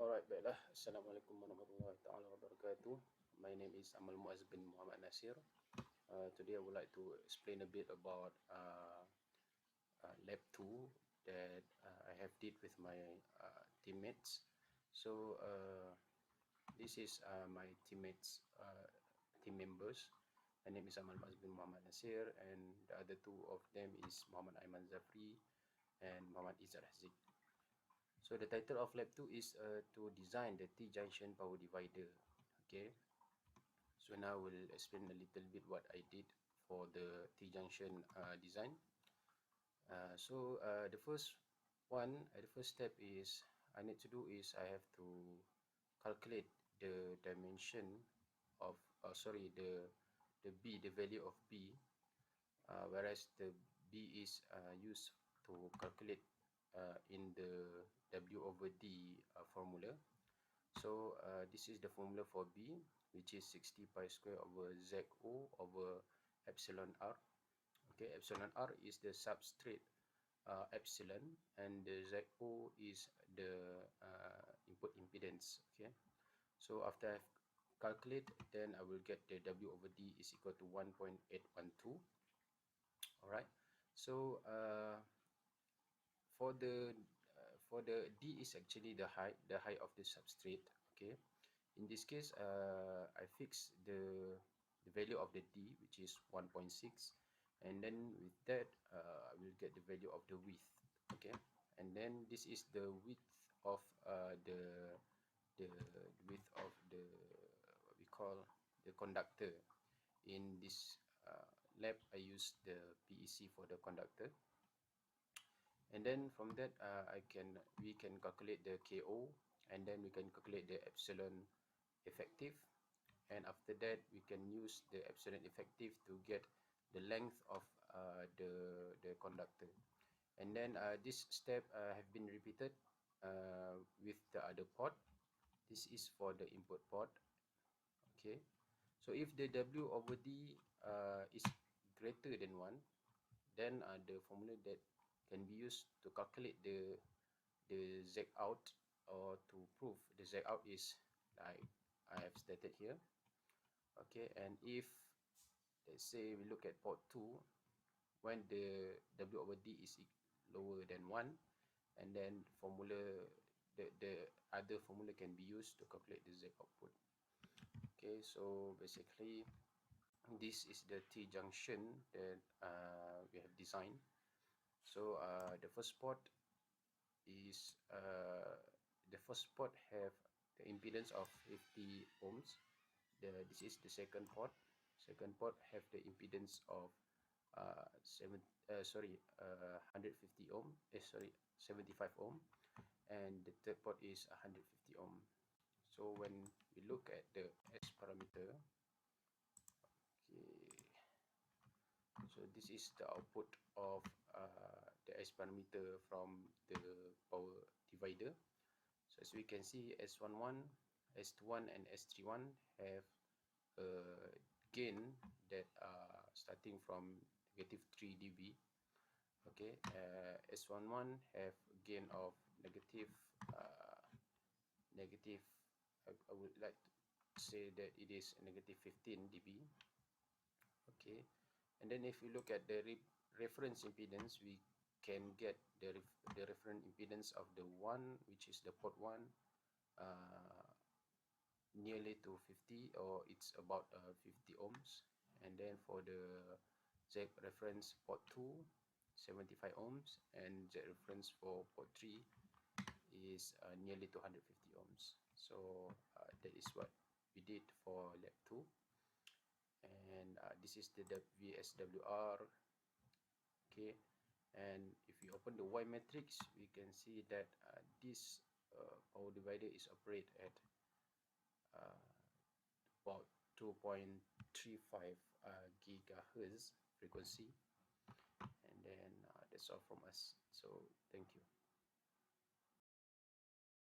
Alright, baiklah. Assalamualaikum warahmatullahi taala wabarakatuh. My name is Amal Muaz bin Muhammad Nasir. Today I would like to explain a bit about Lab 2 that I have did with my teammates. So this is my team members. My name is Amal Muaz bin Muhammad Nasir, and the other two of them is Muhammad Aiman Zafri and Muhammad Izzat Haziq. So the title of Lab 2 is to design the T-junction power divider. Okay, so now we'll explain a little bit what I did for the T-junction design. The first step is I need to do is I have to calculate the dimension of the value of B, whereas the B is used to calculate in the W over D formula. So this is the formula for B, which is 60 pi square over ZO over epsilon R. Okay, epsilon R is the substrate epsilon, and the ZO is the input impedance. Okay, so after I've calculate, then I will get the W over D is equal to 1.812. All right, so for the D is actually the height of the substrate. Okay, in this case I fix the value of the D, which is 1.6, and then with that I will get the value of the width. Okay, and then this is the width of the width of the what we call the conductor. In this lab I use the PEC for the conductor, and then from that we can calculate the KO, and then we can calculate the epsilon effective, and after that we can use the epsilon effective to get the length of the conductor. And then this step have been repeated with the other port. This is for the input port. Okay, so if the W over D is greater than 1, then the formula that can be used to calculate the Z out, or to prove the Z out is like I have stated here. Okay, and if let's say we look at port 2, when the W over D is lower than 1, and then the other formula can be used to calculate the Z output. Okay, so basically this is the T junction that we have designed. So the first port have the impedance of 50 ohms. This is the second port. Second port have the impedance of 150 ohm. 75 ohm, and the third port is 150 ohm. So when we look at the S parameter, okay, so this is the output of the S parameter from the power divider. So as we can see, S11, S21 and S31 have a gain that are starting from -3 dB. Okay, S11 have a gain of I would like to say that it is -15 dB. Okay, and then if we look at the reference impedance, we can get the reference impedance of the one, which is the port 1, nearly to 50, or it's about 50 ohms. And then for the Z reference port 2, 75 ohms, and Z reference for port 3 is nearly 250 ohms. So that is what we did for lab 2. And this is the VSWR. Okay, and if we open the Y matrix, we can see that this power divider is operate at about 2.35 gigahertz frequency. And then that's all from us, so thank you.